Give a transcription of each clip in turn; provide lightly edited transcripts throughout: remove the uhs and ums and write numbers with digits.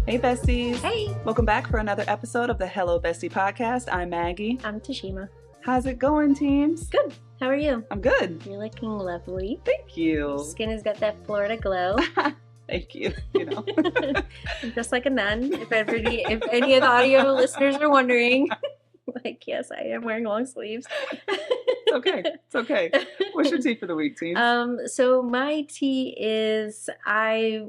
Hey besties. Hey. Welcome back for another episode of the Hello Bestie podcast. I'm Maggie. I'm Tashima. How's it going, teams? Good. How are you? I'm good. You're looking lovely. Thank you. Your skin has got that Florida glow. Thank you. You know. Just like a nun. If any of the audio listeners are wondering. Like, yes, I am wearing long sleeves. It's okay. It's okay. What's your tea for the week, team? So my tea is I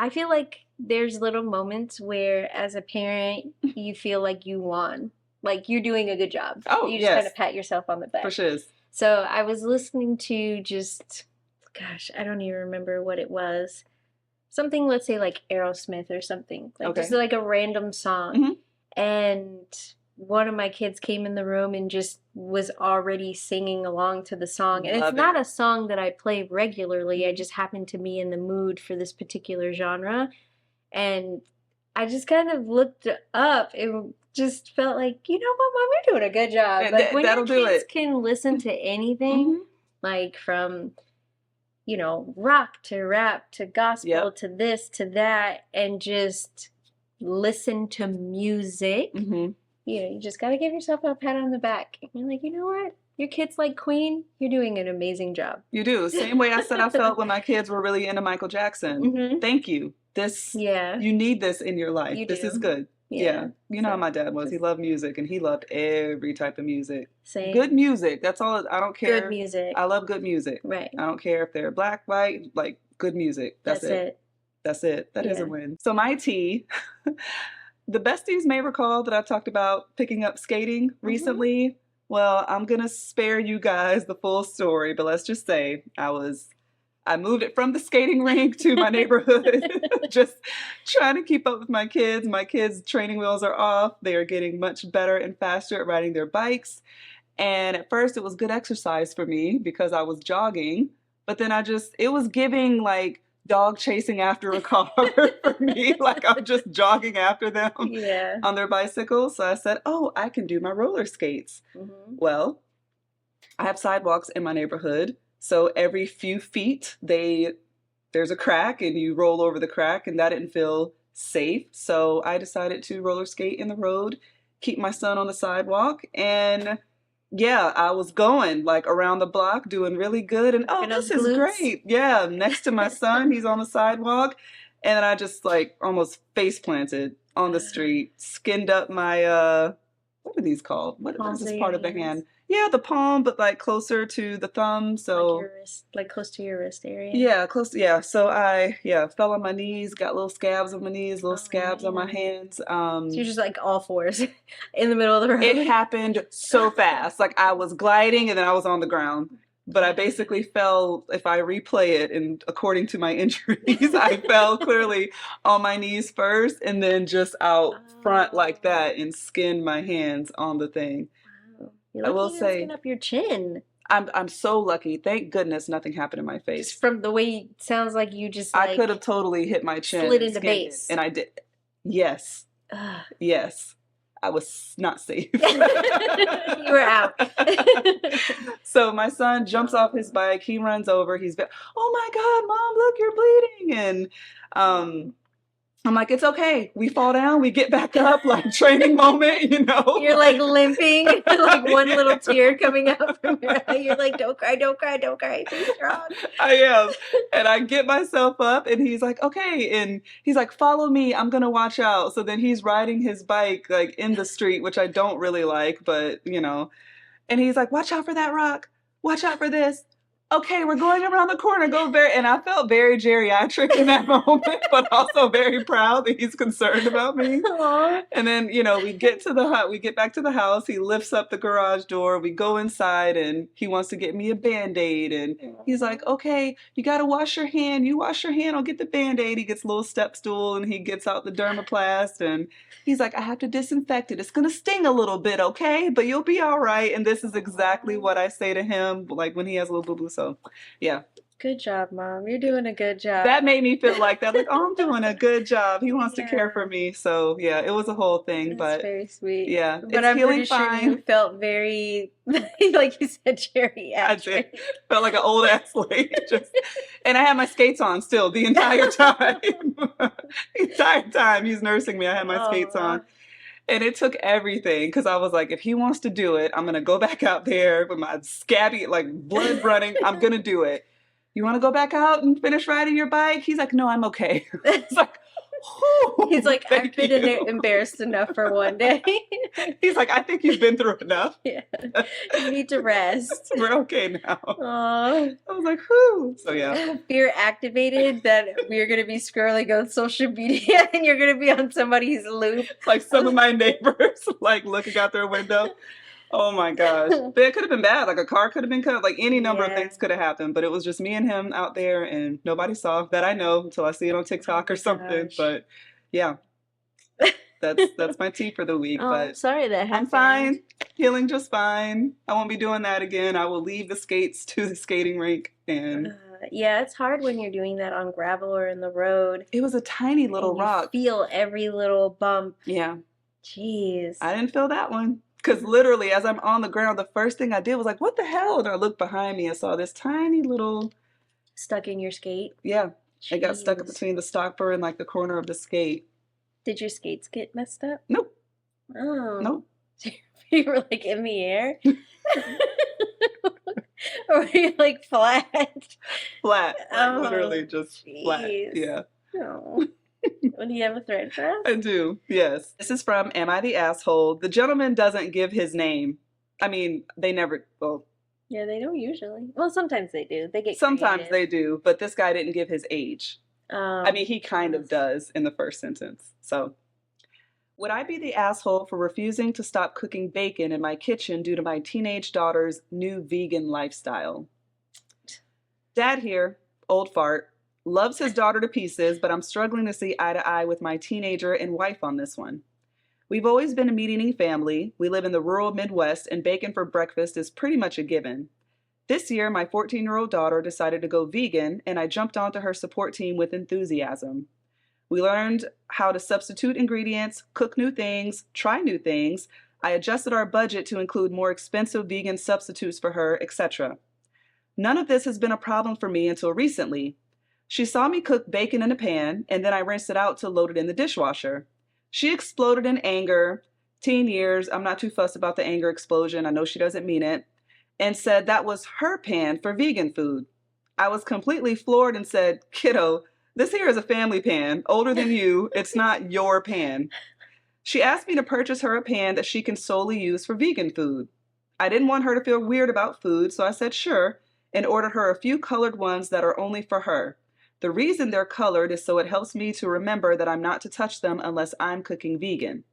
feel like there's little moments where as a parent you feel like you won. Like you're doing a good job. Oh, you just yes. kind of pat yourself on the back. For sure. So I was listening to I don't even remember what it was. Something, let's say like Aerosmith or something. Like Okay. just like a random song. Mm-hmm. And one of my kids came in the room and just was already singing along to the song. And Love it's not it. a song that I play regularly. I just happened to be in the mood for this particular genre. And I just kind of looked up and just felt like, you know what, Mom, you're doing a good job. Like when that'll your do kids it. can listen to anything, Mm-hmm. like from, rock to rap to gospel Yep. to this to that, and just listen to music, Mm-hmm. you just got to give yourself a pat on the back. You're like, you know what? Your kids like Queen. You're doing an amazing job. You do. Same way I said I felt when my kids were really into Michael Jackson. Mm-hmm. Thank you. Yeah. You need this in your life. You This do. is good. Yeah. You know how my dad was. He loved music and he loved every type of music. Same. Good music. That's all. I don't care. Good music. I love good music. Right. I don't care if they're black, white, like good music. That's it. That's it. That is a win. So my tea, the Bes-Teas may recall that I've talked about picking up skating recently. Well, I'm going to spare you guys the full story, but let's just say I moved it from the skating rink to my neighborhood, just trying to keep up with my kids. My kids' training wheels are off. They are getting much better and faster at riding their bikes. And at first it was good exercise for me because I was jogging, but then it was giving like dog chasing after a car for me. Like I'm just jogging after them on their bicycles. So I said, I can do my roller skates. Mm-hmm. Well, I have sidewalks in my neighborhood. So every few feet, there's a crack and you roll over the crack, and that didn't feel safe. So I decided to roller skate in the road, keep my son on the sidewalk, and I was going like around the block doing really good. And this is great. Yeah, next to my son, he's on the sidewalk, and then I just like almost face planted on the street, skinned up my what are these called? What is this part of the hand? Yeah, the palm, but like closer to the thumb. So like your wrist, like close to your wrist area. Yeah, close. Yeah. So I fell on my knees, got little scabs on my knees, little scabs on my hands. So you're just like all fours in the middle of the road. It happened so fast. Like I was gliding and then I was on the ground. But I basically fell, if I replay it, and according to my injuries, I fell clearly on my knees first and then just out front like that and skinned my hands on the thing. Wow. You're lucky you didn't skin up your chin. I'm so lucky. Thank goodness nothing happened in my face. Just from the way it sounds like you just I could have totally hit my chin. Slid into base. And I did. Yes. Yes. I was not safe. You were out. So my son jumps off his bike. He runs over. Oh my God, Mom, look, you're bleeding. And I'm like, it's okay. We fall down, we get back up, like training moment, You're like limping, like one little tear coming out from your eye. You're like, don't cry, don't cry, don't cry. Be strong. I am. And I get myself up and he's like, okay. And he's like, follow me. I'm going to watch out. So then he's riding his bike like in the street, which I don't really like, but and he's like, watch out for that rock. Watch out for this. Okay, we're going around the corner. And I felt very geriatric in that moment, but also very proud that he's concerned about me. Aww. And then, we get back to the house. He lifts up the garage door. We go inside and he wants to get me a Band-Aid. And he's like, okay, you got to wash your hand. You wash your hand, I'll get the Band-Aid. He gets a little step stool and he gets out the dermoplast and he's like, I have to disinfect it. It's going to sting a little bit, okay? But you'll be all right. And this is exactly what I say to him, like when he has a little boo-boo. So, yeah. Good job, Mom. You're doing a good job. That made me feel like that. Like, I'm doing a good job. He wants to care for me. So, yeah, it was a whole thing. That's but very sweet. Yeah. But I'm pretty sure you felt very, like you said, geriatric. I did. Felt like an old ass lady. And I had my skates on still the entire time. The entire time he's nursing me, I had my skates on. And it took everything because I was like, if he wants to do it, I'm going to go back out there with my scabby, like blood running. I'm going to do it. You want to go back out and finish riding your bike? He's like, no, I'm okay. It's like, he's like, I've been embarrassed enough for one day. He's like, I think you've been through enough. Yeah. You need to rest. We're okay now. Aww. I was like, whew. So yeah. Fear activated that we're going to be scrolling on social media and you're going to be on somebody's loop. Like some of my neighbors, like looking out their window. Oh my gosh. But it could have been bad. Like a car could have been cut. Like any number of things could have happened. But it was just me and him out there and nobody saw that I know until I see it on TikTok or something. Gosh. But yeah. That's my tea for the week. Oh, but I'm sorry that happened. I'm fine. Healing just fine. I won't be doing that again. I will leave the skates to the skating rink and yeah, it's hard when you're doing that on gravel or in the road. It was a tiny little rock. Feel every little bump. Yeah. Jeez. I didn't feel that one. Because literally, as I'm on the ground, the first thing I did was like, what the hell? And I looked behind me and saw this tiny little... Stuck in your skate? Yeah. Jeez. It got stuck between the stopper and like the corner of the skate. Did your skates get messed up? Nope. Oh. Nope. You were like in the air? Or were you like flat? Flat. Like, literally just flat. Yeah. Oh. Do you have a thread for us? I do, yes. This is from Am I the Asshole? The gentleman doesn't give his name. I mean, they never, well. Yeah, they don't usually. Well, sometimes they do. They get Sometimes they do, but this guy didn't give his age. I mean, he kind of does in the first sentence. So, would I be the asshole for refusing to stop cooking bacon in my kitchen due to my teenage daughter's new vegan lifestyle? Dad here, old fart, loves his daughter to pieces, but I'm struggling to see eye to eye with my teenager and wife on this one. We've always been a meat-eating family. We live in the rural Midwest, and bacon for breakfast is pretty much a given. This year, my 14-year-old daughter decided to go vegan, and I jumped onto her support team with enthusiasm. We learned how to substitute ingredients, cook new things, try new things. I adjusted our budget to include more expensive vegan substitutes for her, etc. None of this has been a problem for me until recently. She saw me cook bacon in a pan, and then I rinsed it out to load it in the dishwasher. She exploded in anger, teen years, I'm not too fussed about the anger explosion, I know she doesn't mean it, and said that was her pan for vegan food. I was completely floored and said, kiddo, this here is a family pan, older than you, it's not your pan. She asked me to purchase her a pan that she can solely use for vegan food. I didn't want her to feel weird about food, so I said sure, and ordered her a few colored ones that are only for her. The reason they're colored is so it helps me to remember that I'm not to touch them unless I'm cooking vegan.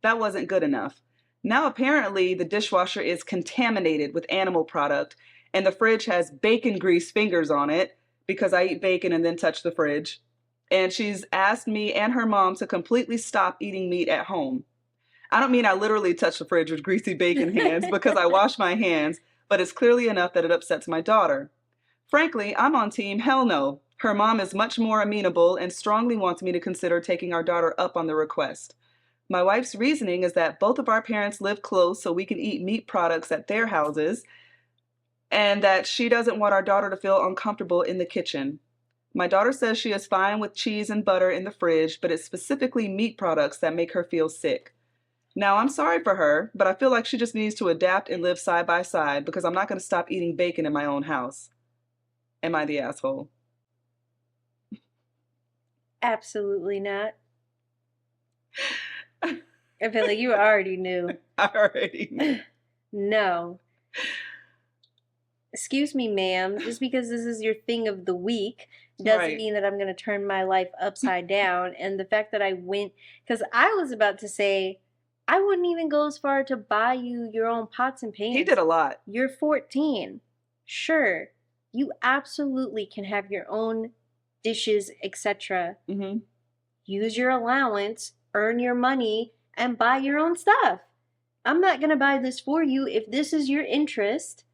That wasn't good enough. Now apparently the dishwasher is contaminated with animal product and the fridge has bacon grease fingers on it because I eat bacon and then touch the fridge. And she's asked me and her mom to completely stop eating meat at home. I don't mean I literally touch the fridge with greasy bacon hands because I wash my hands, but it's clearly enough that it upsets my daughter. Frankly, I'm on team hell no. Her mom is much more amenable and strongly wants me to consider taking our daughter up on the request. My wife's reasoning is that both of our parents live close so we can eat meat products at their houses, and that she doesn't want our daughter to feel uncomfortable in the kitchen. My daughter says she is fine with cheese and butter in the fridge, but it's specifically meat products that make her feel sick. Now, I'm sorry for her, but I feel like she just needs to adapt and live side by side because I'm not going to stop eating bacon in my own house. Am I the asshole? Absolutely not. I feel like you already knew. I already knew. No. Excuse me, ma'am. Just because this is your thing of the week doesn't mean that I'm going to turn my life upside down. And the fact that I went, because I was about to say, I wouldn't even go as far to buy you your own pots and pans. He did a lot. You're 14. Sure. You absolutely can have your own dishes, etc. Mm-hmm. Use your allowance, earn your money, and buy your own stuff. I'm not going to buy this for you. If this is your interest,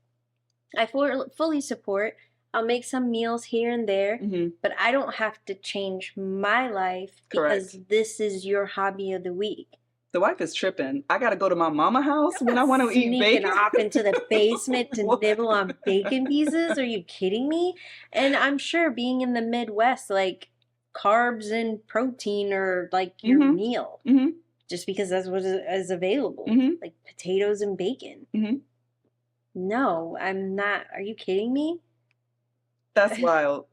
I fully support. I'll make some meals here and there, but I don't have to change my life because this is your hobby of the week. The wife is tripping. I got to go to my mama house when I want to eat bacon. Sneaking off into the basement to nibble on bacon pieces? Are you kidding me? And I'm sure being in the Midwest, like, carbs and protein or like your meal. Just because that's what is available. Like potatoes and bacon. No, I'm not. Are you kidding me? That's wild.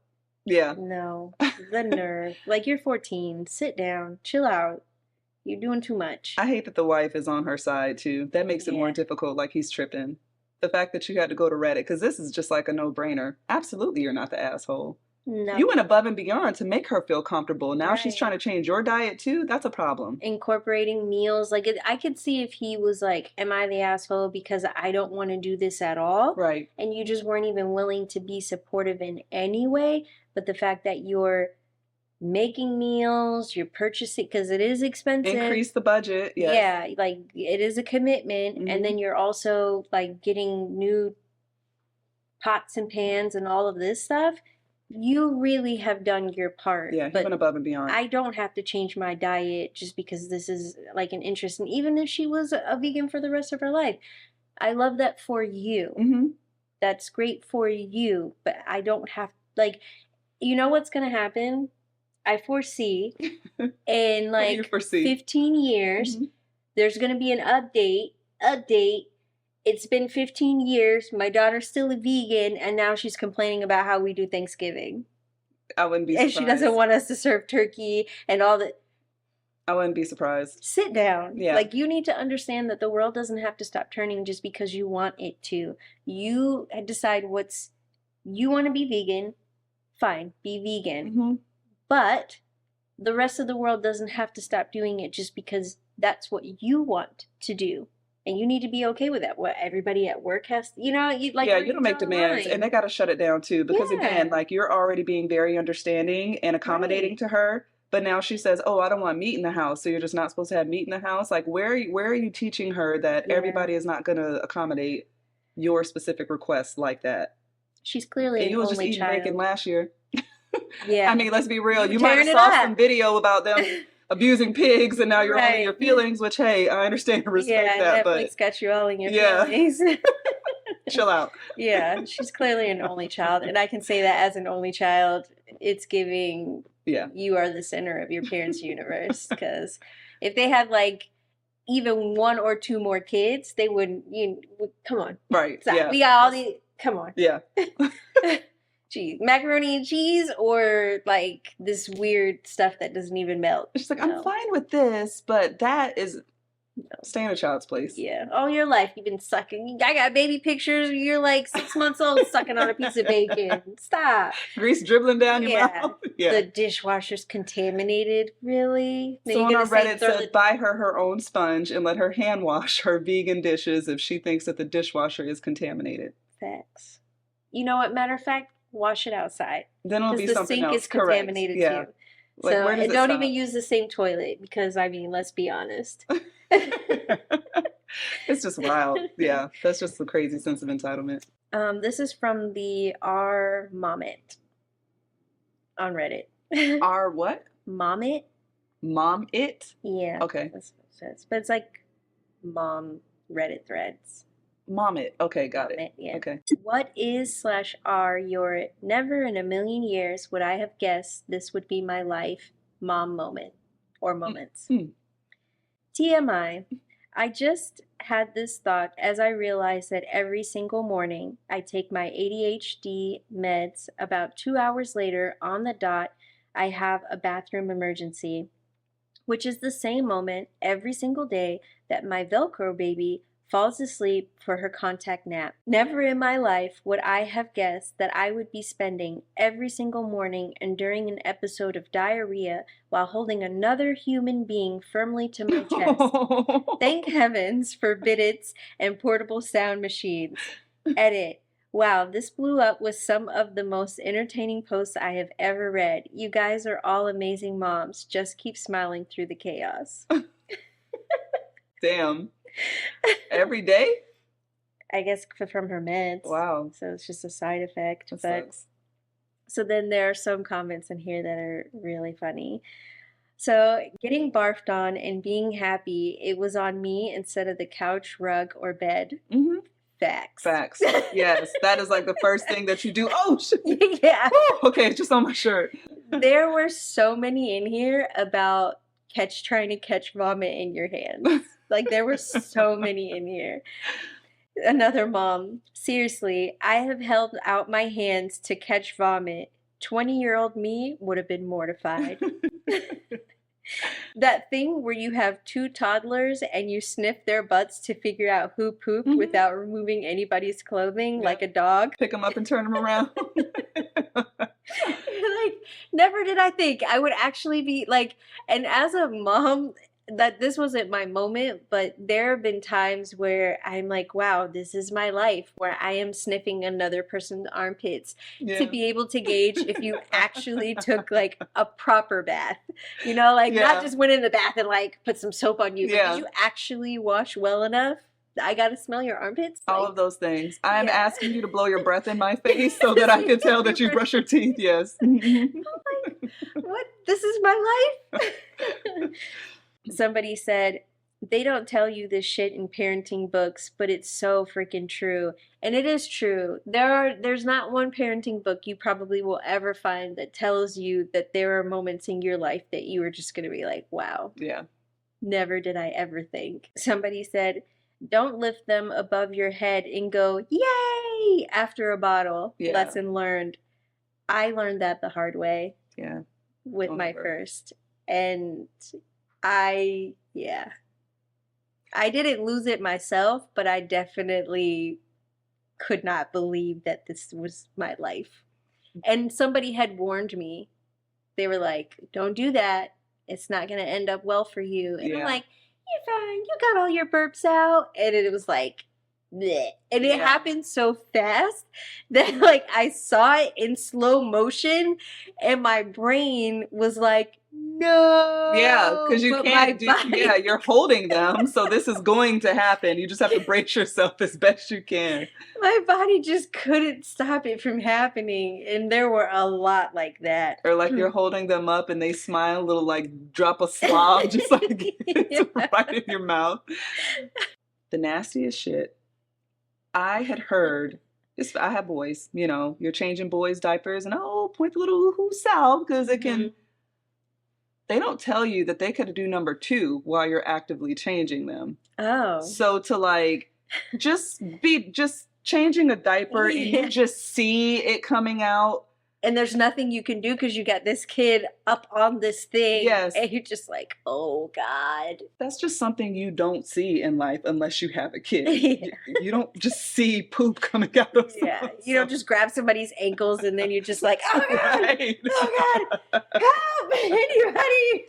Yeah. No, the nerve. Like, you're 14. Sit down. Chill out. You're doing too much. I hate that the wife is on her side, too. That makes it more difficult, like he's tripping. The fact that you had to go to Reddit, because this is just like a no-brainer. Absolutely, you're not the asshole. No. You went above and beyond to make her feel comfortable. Now she's trying to change your diet, too? That's a problem. Incorporating meals. Like, I could see if he was like, am I the asshole because I don't want to do this at all? Right. And you just weren't even willing to be supportive in any way. But the fact that you're making meals, you're purchasing, because it is expensive. Increase the budget, yes. Yeah, like it is a commitment. And then you're also like getting new pots and pans and all of this stuff. You really have done your part. Yeah, he went above and beyond. I don't have to change my diet just because this is like an interest. And even if she was a vegan for the rest of her life, I love that for you. That's great for you. But I don't have, like, you know what's going to happen? I foresee in like 15 years, there's going to be an update. It's been 15 years. My daughter's still a vegan, and now she's complaining about how we do Thanksgiving. I wouldn't be surprised. And she doesn't want us to serve turkey and all that. I wouldn't be surprised. Sit down. Yeah. Like, you need to understand that the world doesn't have to stop turning just because you want it to. You decide you want to be vegan. Fine, be vegan. But the rest of the world doesn't have to stop doing it just because that's what you want to do. And you need to be okay with that. What everybody at work has, you don't make demands, and they got to shut it down too. Because again, like, you're already being very understanding and accommodating to her, but now she says, "Oh, I don't want meat in the house," so you're just not supposed to have meat in the house. Like, where are you teaching her that everybody is not going to accommodate your specific requests like that? She's clearly an only child. You was just eating bacon last year. Yeah, I mean, let's be real. You might have saw some video about them abusing pigs, and now you're all in your feelings, which, hey, I understand and respect that. Netflix got you all in your feelings. Chill out. Yeah, she's clearly an only child, and I can say that as an only child, it's giving you are the center of your parents' universe, because if they had like even one or two more kids, they wouldn't, come on. Right. So we got all the, come on. Yeah. Cheese, macaroni and cheese, or like this weird stuff that doesn't even melt. She's like, I'm fine with this, but that is stay in a child's place. Yeah, all your life you've been sucking. I got baby pictures. You're like 6 months old sucking on a piece of bacon. Stop. Grease dribbling down your mouth. Yeah. The dishwasher's contaminated. Really? Someone on Reddit said, buy her own sponge and let her hand wash her vegan dishes if she thinks that the dishwasher is contaminated. Facts. You know what? Matter of fact, wash it outside. Then it'll be something else. The sink is contaminated too. Like, so and don't even use the same toilet, because I mean, let's be honest. It's just wild. Yeah, that's just a crazy sense of entitlement. This is from the R Momit on Reddit. R what? Momit. Mom it? Yeah. Okay. That's what it says. But it's like mom Reddit threads. Mom it. Okay, got it. Yeah. Okay. What is /are your never in a million years would I have guessed this would be my life mom moment or moments? TMI. I just had this thought as I realized that every single morning I take my ADHD meds. About 2 hours later, on the dot, I have a bathroom emergency, which is the same moment every single day that my Velcro baby falls asleep for her contact nap. Never in my life would I have guessed that I would be spending every single morning enduring an episode of diarrhea while holding another human being firmly to my chest. Thank heavens for Biddits and portable sound machines. Edit. Wow, this blew up with some of the most entertaining posts I have ever read. You guys are all amazing moms. Just keep smiling through the chaos. Damn. Every day? I guess from her meds. Wow. So it's just a side effect. That sucks. So then there are some comments in here that are really funny. So getting barfed on and being happy, it was on me instead of the couch, rug, or bed. Facts. Yes, that is like the first thing that you do. Oh, shit. Yeah. Okay, it's just on my shirt. There were so many in here about trying to catch vomit in your hands. Like, there were so many in here. Another mom, seriously, I have held out my hands to catch vomit. 20-year-old me would have been mortified. That thing where you have two toddlers and you sniff their butts to figure out who pooped without removing anybody's clothing, like a dog. Pick them up and turn them around. Like, never did I think I would actually be like, and as a mom, that this wasn't my moment, but there have been times where I'm like, wow, this is my life, where I am sniffing another person's armpits to be able to gauge if you actually took like a proper bath, you know, like not just went in the bath and like put some soap on you, but did you actually wash well enough? I gotta smell your armpits. All of those things. I'm asking you to blow your breath in my face so that I can tell that you brush your teeth. Yes. What? This is my life? Somebody said, they don't tell you this shit in parenting books, but it's so freaking true. And it is true. There's not one parenting book you probably will ever find that tells you that there are moments in your life that you are just going to be like, wow. Yeah. Never did I ever think. Somebody said, don't lift them above your head and go, yay, after a bottle. Yeah. Lesson learned. I learned that the hard way. Yeah. With my first. And I didn't lose it myself, but I definitely could not believe that this was my life. And somebody had warned me. They were like, don't do that. It's not going to end up well for you. And I'm like, you're fine. You got all your burps out. And it was like, bleh. And it happened so fast that like I saw it in slow motion and my brain was like, no. Yeah, because you can't you're holding them, so this is going to happen. You just have to brace yourself as best you can. My body just couldn't stop it from happening, and there were a lot like that. Or like you're holding them up and they smile, a little like drop a slob, just like right in your mouth. The nastiest shit. I had heard, I have boys, you know, you're changing boys' diapers and point the little ooh salve because it can... They don't tell you that they could do number 2 while you're actively changing them. Oh. So to like, just changing a diaper and you just see it coming out. And there's nothing you can do because you got this kid up on this thing. Yes. And you're just like, oh God. That's just something you don't see in life unless you have a kid. You don't just see poop coming out of someone. You don't just grab somebody's ankles and then you're just like, oh God, right. Oh God, help, anybody.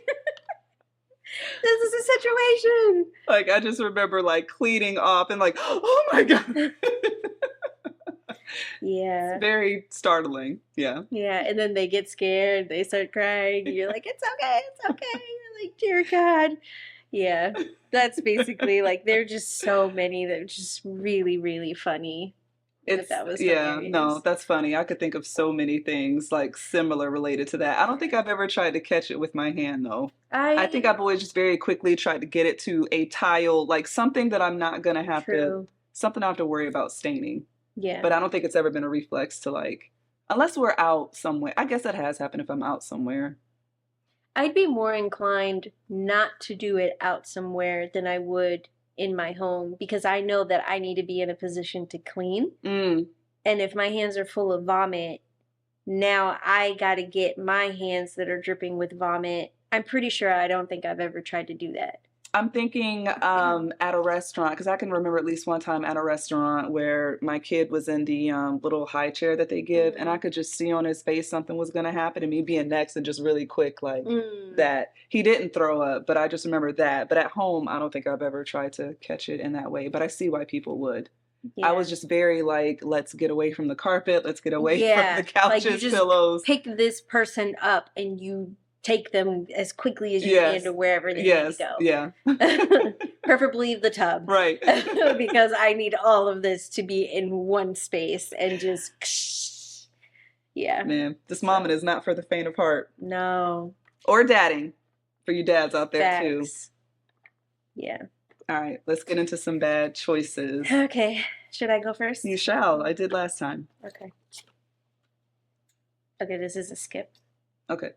This is a situation. Like, I just remember like cleaning off and like, oh my God. Yeah. It's very startling. Yeah. Yeah. And then they get scared. They start crying. You're like, it's okay. It's okay. You're like, dear God. Yeah. That's basically like, there are just so many that are just really, really funny. That was hilarious. No, that's funny. I could think of so many things like similar related to that. I don't think I've ever tried to catch it with my hand though. I think I've always just very quickly tried to get it to a tile, like something that I'm not going to have something I have to worry about staining. Yeah. But I don't think it's ever been a reflex to like, unless we're out somewhere. I guess that has happened if I'm out somewhere. I'd be more inclined not to do it out somewhere than I would in my home because I know that I need to be in a position to clean. And if my hands are full of vomit, now I got to get my hands that are dripping with vomit. I'm pretty sure I don't think I've ever tried to do that. I'm thinking at a restaurant, because I can remember at least one time at a restaurant where my kid was in the little high chair that they give, and I could just see on his face something was going to happen, and me being next and just really quick like that. He didn't throw up, but I just remember that. But at home, I don't think I've ever tried to catch it in that way, but I see why people would. Yeah. I was just very like, let's get away from the carpet, let's get away from the couches, like you just pillows. Pick this person up and you take them as quickly as you can to wherever they need to go. Yeah. Preferably the tub. Right. Because I need all of this to be in one space and just Man, this mama is not for the faint of heart. No. Or dadding. For you dads out there too. Yeah. All right, let's get into some bad choices. Okay. Should I go first? You shall. I did last time. Okay. Okay, this is a skip. Okay.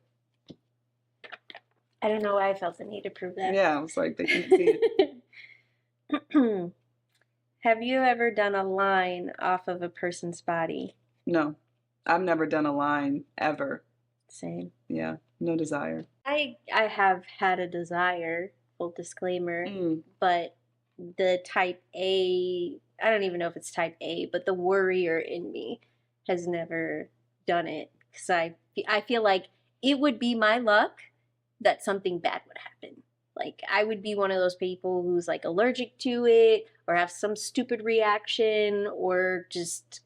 I don't know why I felt the need to prove that. Yeah, I was like, they can't see it. Have you ever done a line off of a person's body? No. I've never done a line ever. Same. Yeah, no desire. I have had a desire, full disclaimer, but the type A, I don't even know if it's type A, but the worrier in me has never done it because I feel like it would be my luck that something bad would happen. Like I would be one of those people who's like allergic to it or have some stupid reaction or just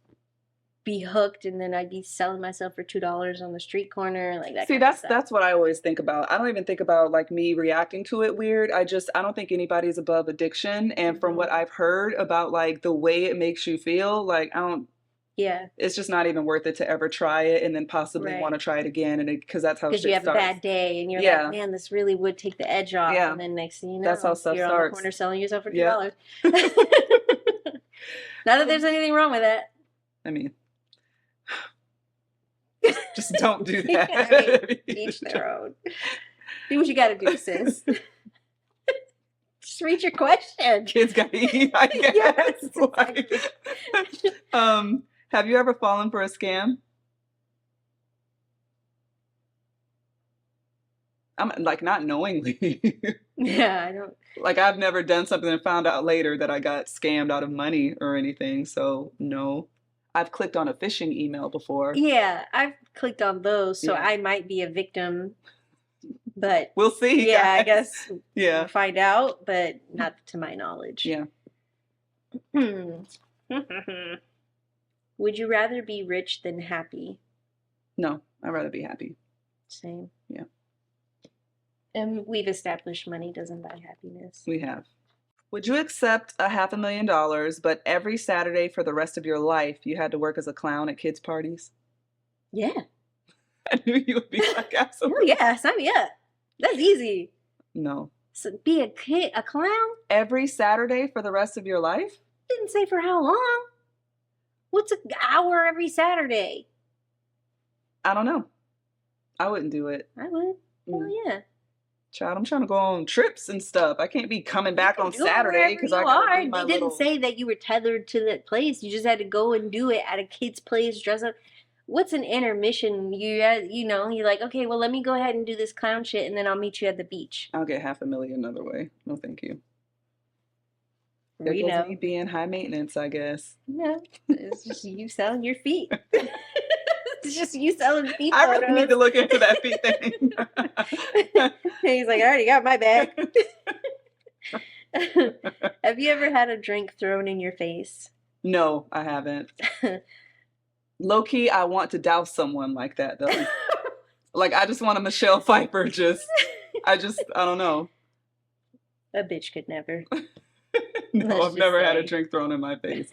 be hooked, and then I'd be selling myself for $2 on the street corner, like that. See, that's what I always think about. I don't even think about like me reacting to it weird. I don't think anybody's above addiction, and from what I've heard about like the way it makes you feel, like I don't. Yeah. It's just not even worth it to ever try it and then possibly want to try it again, and because that's how. Because you have a bad day and you're like, man, this really would take the edge off, and then next thing you know, that's how stuff starts. You're on the corner selling yourself for $2. Not that there's anything wrong with that. I mean. Just don't do that. I mean, each their own. Do what you gotta do, sis. Just read your question. Kids gotta eat, I guess. Yes, exactly. Have you ever fallen for a scam? I'm like not knowingly. Yeah, I don't. Like I've never done something and found out later that I got scammed out of money or anything. So no. I've clicked on a phishing email before. Yeah, I've clicked on those, so I might be a victim. But we'll see. Yeah, guys. I guess we'll find out, but not to my knowledge. Yeah. Would you rather be rich than happy? No, I'd rather be happy. Same. Yeah. And we've established money doesn't buy happiness. We have. Would you accept $500,000, but every Saturday for the rest of your life you had to work as a clown at kids' parties? Yeah. I knew you would be like, absolutely. Oh yeah, sign me up. That's easy. No. So be a clown? Every Saturday for the rest of your life? Didn't say for how long. What's an hour every Saturday? I don't know. I wouldn't do it. I would. Oh yeah. Child, I'm trying to go on trips and stuff. I can't be coming back on Saturday because I gotta do my They didn't say that you were tethered to that place. You just had to go and do it at a kid's place, dress up. What's an intermission? You're like, okay, well, let me go ahead and do this clown shit, and then I'll meet you at the beach. I'll get $500,000 another way. No, thank you. There goes me being high maintenance, I guess. No, it's just you selling your feet. It's just you selling feet. I really need to look into that feet thing. He's like, I already got my bag. Have you ever had a drink thrown in your face? No, I haven't. Low key, I want to douse someone like that though. Like I just want a Michelle Pfeiffer. I don't know. A bitch could never. No, I've never had a drink thrown in my face.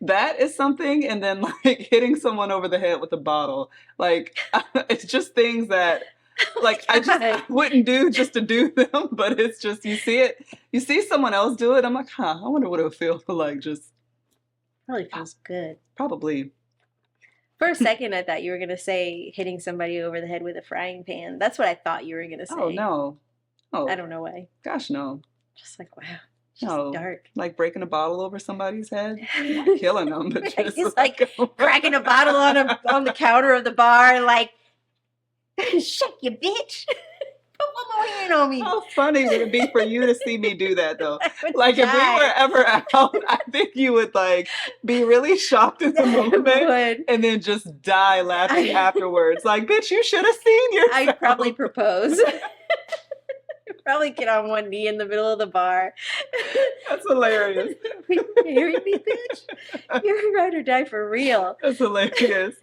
That is something, and then like hitting someone over the head with a bottle. Like it's just things that like I wouldn't do just to do them, but it's just you see someone else do it. I'm like, I wonder what it would feel like. Just probably feels good. Probably. For a second, I thought you were gonna say hitting somebody over the head with a frying pan. That's what I thought you were gonna say. Oh no. Oh, I don't know why. Gosh, no. Just like wow. No, dark. Like breaking a bottle over somebody's head, not killing them, but just he's like cracking a bottle on the counter of the bar, like, shut you bitch. Put one more hand on me. How funny would it be for you to see me do that though? Like if we were ever out, I think you would like be really shocked at the moment and then just die laughing afterwards. Like, bitch, you should have seen yourself. I'd probably propose. Probably get on one knee in the middle of the bar. That's hilarious. You hearing me, bitch? You're ride or die for real. That's hilarious.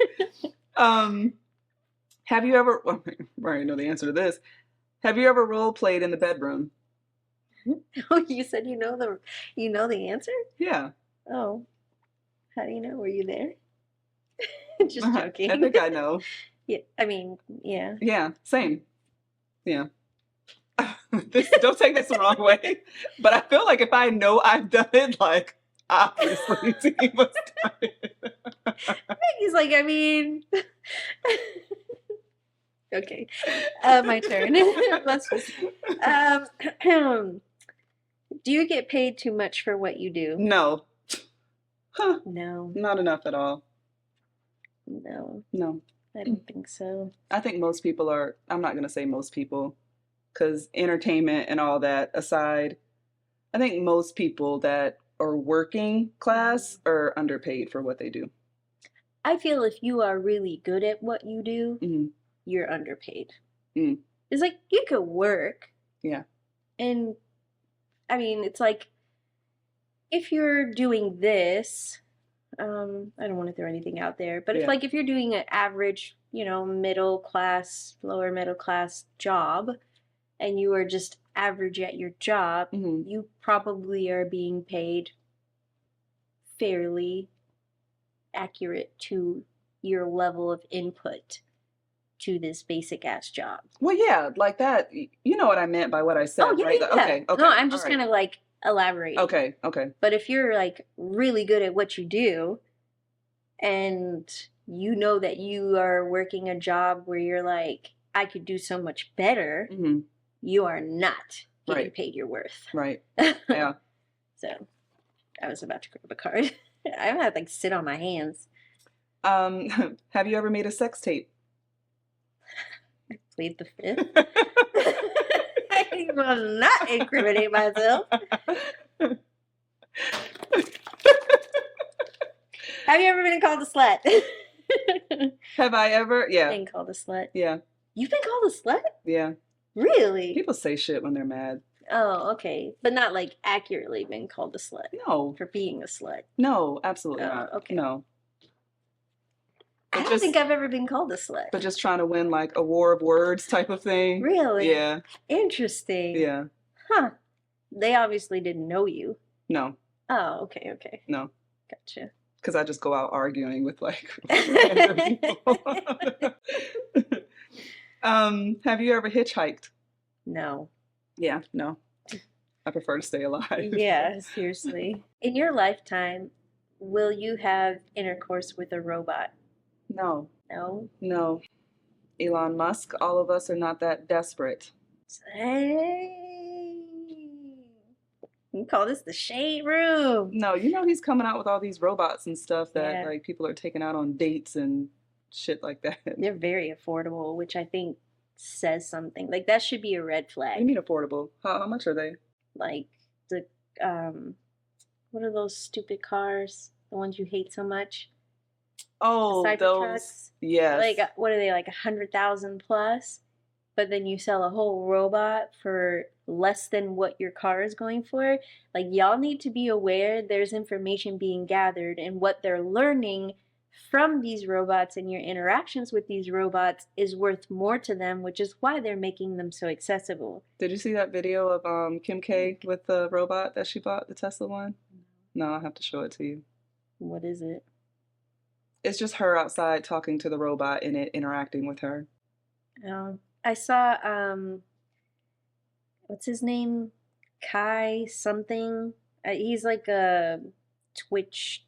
Have you ever? Well, I already know the answer to this. Have you ever role played in the bedroom? Oh, you said you know the answer? Yeah. Oh, how do you know? Were you there? Just joking. I think I know. Yeah, I mean, yeah. Yeah, same. Yeah. Don't take this the wrong way, but I feel like if I know I've done it, like obviously he must have done it. He's like, I mean, Okay. My turn. Let's just. Do you get paid too much for what you do? No. Huh. No. Not enough at all. No. No. I don't think so. I think most people are, I'm not going to say most people, because entertainment and all that aside, I think most people that are working class are underpaid for what they do. I feel if you are really good at what you do, you're underpaid. It's like you could work. Yeah. And I mean, it's like if you're doing this, I don't want to throw anything out there, but if you're doing an average, middle class, lower middle class job, and you are just average at your job, you probably are being paid fairly accurate to your level of input to this basic ass job. Well, yeah, like that. You know what I meant by what I said, right? Yeah. Okay. No, I'm just kind of like elaborating. Okay. But if you're like really good at what you do, and you know that you are working a job where you're like, I could do so much better, you are not getting paid your worth. Right. Yeah. So, I was about to grab a card. I'm gonna like sit on my hands. Have you ever made a sex tape? I plead the fifth. I will not incriminate myself. Have you ever been called a slut? Have I ever? Yeah. Been called a slut? Yeah. You've been called a slut? Yeah. Really? People say shit when they're mad. Oh, okay. But not like accurately been called a slut. No. For being a slut. No, absolutely not. Okay. No. I don't think I've ever been called a slut. But just trying to win like a war of words type of thing. Really? Yeah. Interesting. Yeah. Huh. They obviously didn't know you. No. Oh, okay. No. Gotcha. Because I just go out arguing with like random people. Have you ever hitchhiked? No. Yeah, no. I prefer to stay alive. Yeah, seriously. In your lifetime, will you have intercourse with a robot? No. No? No. Elon Musk, all of us are not that desperate. Hey. You call this the shade room. No, he's coming out with all these robots and stuff that like people are taking out on dates and shit like that. They're very affordable, which I think says something. Like that should be a red flag. What do you mean affordable? How much are they? Like the what are those stupid cars? The ones you hate so much? Oh, the those. Yes. Like what are they, like 100,000 plus? But then you sell a whole robot for less than what your car is going for. Like, y'all need to be aware there's information being gathered, and what they're learning from these robots and your interactions with these robots is worth more to them, which is why they're making them so accessible. Did you see that video of Kim K with the robot that she bought, the Tesla one? No, I'll have to show it to you. What is it? It's just her outside talking to the robot and it interacting with her. I saw, what's his name? Kai something. He's like a Twitch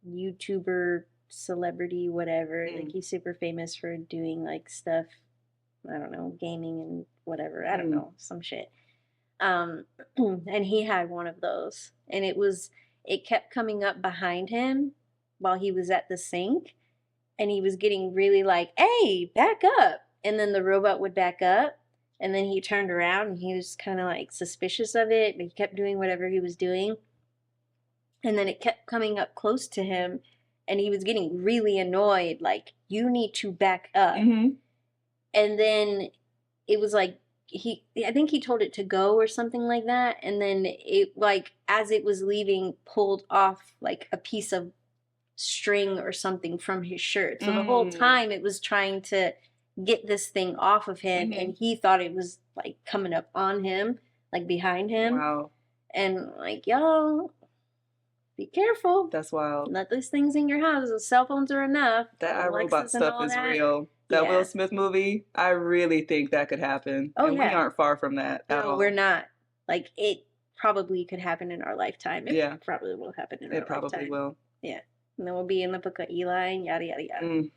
YouTuber, celebrity, whatever. Like he's super famous for doing like stuff, I don't know, gaming and whatever. I don't know, some shit. And he had one of those, and it kept coming up behind him while he was at the sink, and he was getting really like, hey, back up. And then the robot would back up, and then he turned around and he was kind of like suspicious of it, but he kept doing whatever he was doing. And then it kept coming up close to him, and he was getting really annoyed, like, you need to back up. And then it was like, I think he told it to go or something like that. And then it, like, as it was leaving, pulled off like a piece of string or something from his shirt. So the whole time it was trying to get this thing off of him, and he thought it was like coming up on him, like behind him. Wow. And like, yo, be careful. That's wild. Let those things in your house. The cell phones are enough. That iRobot stuff is real. That Will Smith movie, I really think that could happen. Oh, and we aren't far from that at all. No, we're not. Like, it probably could happen in our lifetime. It probably will happen in our lifetime. It probably will. Yeah. And then we'll be in the book of Eli and yada, yada, yada.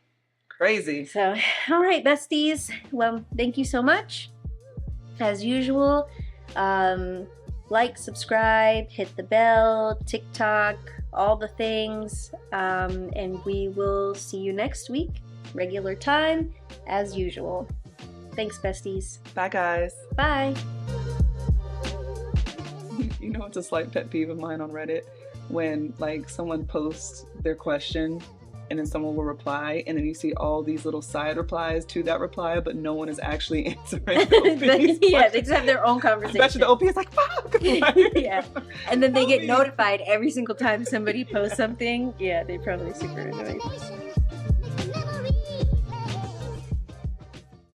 Crazy. So, all right, besties. Well, thank you so much. As usual, like, subscribe, hit the bell, TikTok, all the things. And we will see you next week. Regular time, as usual. Thanks, besties. Bye, guys. Bye. You know, it's a slight pet peeve of mine on Reddit when like someone posts their question and then someone will reply, and then you see all these little side replies to that reply, but no one is actually answering the yeah, they just have their own conversation. I bet you the OP is like, fuck! Yeah. And then they get notified every single time somebody posts something. Yeah, they're probably super annoyed.